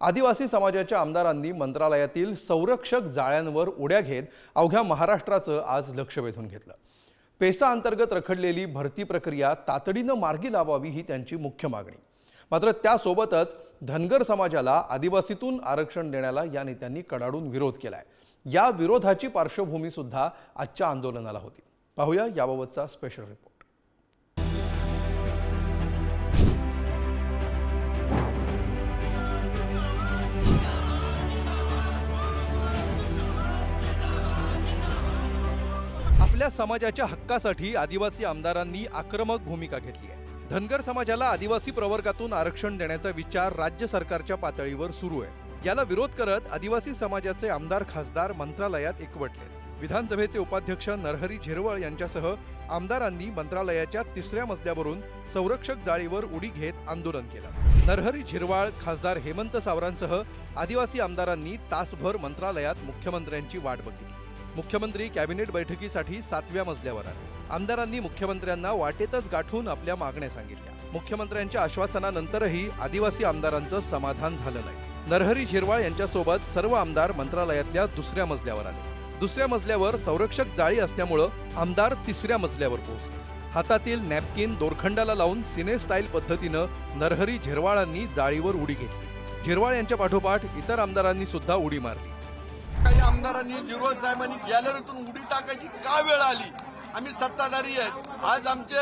आदिवासी समाजाच्या आमदारांनी मंत्रालयातील संरक्षक जाळ्यांवर उड्या घेत अवघ्या महाराष्ट्राचं आज लक्ष वेधून घेतलं। पेसा अंतर्गत रखडलेली भरती प्रक्रिया तातडीने मार्गी लावावी ही त्यांची मुख्य मागणी। मात्र त्यासोबतच धनगर समाजाला आदिवासीतून आरक्षण देण्याला या नेत्यांनी कडाडून विरोध केलाय। या विरोधाची पार्श्वभूमी सुद्धा आजच्या आंदोलनाला होती। पाहूया याबाबतचा स्पेशल रिपोर्ट। आपल्या समाजाच्या हक्कासाठी आदिवासी आमदारांनी आक्रमक भूमिका घेतली आहे। धनगर समाजाला आदिवासी प्रवर्गातून आरक्षण देण्याचा विचार राज्य सरकारच्या पातळीवर सुरू आहे। याला विरोध करत आदिवासी समाजाचे आमदार खासदार मंत्रालयात एकवटले। विधानसभेचे उपाध्यक्ष नरहरी झिरवळ यांच्यासह आमदारांनी मंत्रालयाच्या 3ऱ्या मजल्यावरून संरक्षक जाळीवर उडी घेत आंदोलन केलं। नरहरी झिरवळ, खासदार हेमंत सावरांसह आदिवासी आमदारांनी तासभर मंत्रालयात मुख्यमंत्र्यांची वाट बघितली। मुख्यमंत्री कॅबिनेट बैठकीसाठी 7व्या मजल्यावर आले। आमदारांनी मुख्यमंत्र्यांना वाटेतच गाठून आपल्या मागण्या सांगितल्या। मुख्यमंत्र्यांच्या आश्वासनानंतरही आदिवासी आमदारांचं समाधान झालं नाही। नरहरी झिरवळ यांच्यासोबत सर्व आमदार मंत्रालयातल्या 2ऱ्या मजल्यावर आले। 2ऱ्या मजल्यावर संरक्षक जाळी असल्यामुळे आमदार 3ऱ्या मजल्यावर पोहोचले। हातातील नॅपकिन दोरखंडाला लावून सिने स्टाईल पद्धतीनं नरहरी झिरवळांनी जाळीवर उडी घेतली। झिरवळ यांच्या पाठोपाठ इतर आमदारांनी सुद्धा उडी मारली। काही आमदारांनी झिरवळ साहेबांनी गॅलरीतून उडी टाकायची का वेळ आली? आम्ही सत्ताधारी आहेत, आज आमचे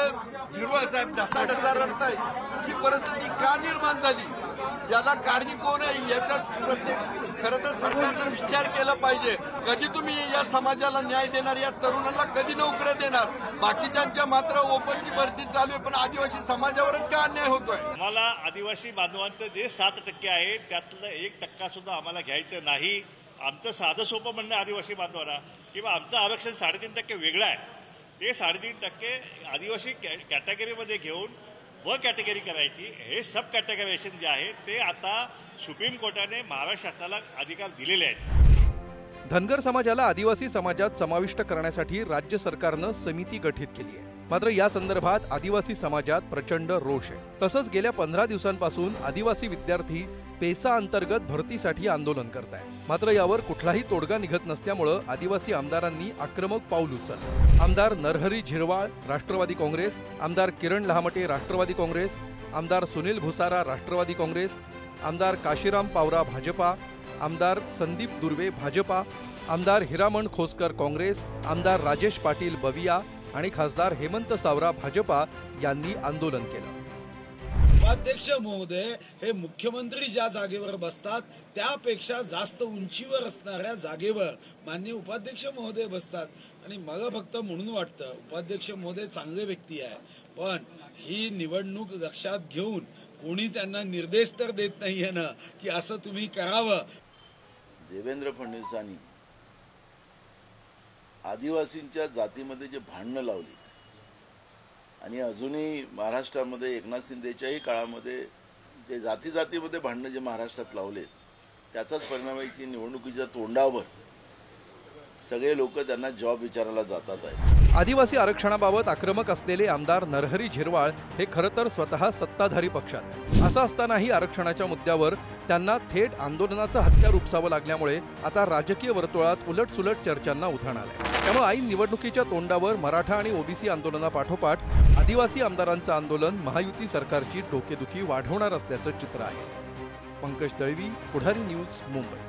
झिरवळ साहेब ढसाढसा रडतायत। ही परिस्थिती का निर्माण झाली? याला कारणी कोण आहे? याचा खरं तर सरकारने विचार केला पाहिजे। कधी तुम्ही या समाजाला न्याय देणार? या तरुणांना कधी नोकऱ्या देणार? बाकीच्यांच्या मात्र ओपनची भरती चालू आहे, पण आदिवासी समाजावरच का अन्याय होतोय? आम्हाला आदिवासी बांधवांचं जे 7% आहे त्यातलं 1% सुद्धा आम्हाला घ्यायचं नाही। आमचं साधं सोपं म्हणणं आदिवासी बांधवांना किंवा आमचं आरक्षण 3.5% वेगळं आहे, ते 3.5% आदिवासी कॅटेगरीमध्ये घेऊन व कॅटेगरी करायची। हे सब कॅटेगरायझेशन जे आहे ते आता सुप्रीम कोर्टाने महाराष्ट्र शासनाला अधिकार दिलेले आहेत। धनगर समाजाला आदिवासी समाजात समाविष्ट करण्यासाठी राज्य सरकारनं समिती गठीत केली आहे। मात्र या संदर्भात आदिवासी समाजात प्रचंड रोष आहे। तसंच गेल्या 15 दिवसांपासून आदिवासी विद्यार्थी पेसा अंतर्गत भरतीसाठी आंदोलन करतायत। मात्र यावर कुठलाही तोडगा निघत नसल्यामुळे आदिवासी आमदारांनी आक्रमक पाऊल उचललं। आमदार नरहरी झिरवळ राष्ट्रवादी काँग्रेस, आमदार किरण लहामटे राष्ट्रवादी काँग्रेस, आमदार सुनील भुसारा राष्ट्रवादी काँग्रेस, आमदार काशीराम पावरा भाजपा, आमदार संदीप दुर्वे भाजपा, आमदार हिरामण खोसकर काँग्रेस, आमदार राजेश पाटील बविया आणि खासदार हेमंत सावरा भाजपा यांनी आंदोलन केलं। उपाध्यक्ष महोदय हे मुख्यमंत्री ज्या जागेवर बसतात त्यापेक्षा जास्त उंचीवर असणाऱ्या जागेवर माननीय उपाध्यक्ष महोदय बसतात। आणि मला फक्त म्हणून वाटतं उपाध्यक्ष महोदय चांगले व्यक्ती आहे, पण ही निवडणूक लक्षात घेऊन कोणी त्यांना निर्देश तर देत नाहीये ना की असं तुम्ही करावं। देवेंद्र फडणवीसांनी आदिवासींच्या जातीमध्ये जे भांडणं लावली आणि अजूनही महाराष्ट्रामध्ये एकनाथ शिंदेच्याही काळामध्ये जे जातीमध्ये भांडणं जे महाराष्ट्रात लावले त्याचाच परिणाम आहे की निवडणुकीच्या तोंडावर सगळे लोक त्यांना जॉब विचारायला जातात आहेत। आदिवासी आरक्षणाबाबत आक्रमक असलेले आमदार नरहरी झिरवळ हे खरं तर स्वतः सत्ताधारी पक्षात। असं असतानाही आरक्षणाच्या मुद्द्यावर त्यांना थेट आंदोलनाचं हत्यार उपसावं लागल्यामुळे आता राजकीय वर्तुळात उलटसुलट चर्चांना उधाण आलंय। त्यामुळे ऐन निवडणुकीच्या तोंडावर मराठा आणि ओबीसी आंदोलनापाठोपाठ आदिवासी आमदारांचं आंदोलन महायुती सरकारची डोकेदुखी वाढवणार असल्याचं चित्र आहे। पंकज दळवी, पुढारी न्यूज, मुंबई।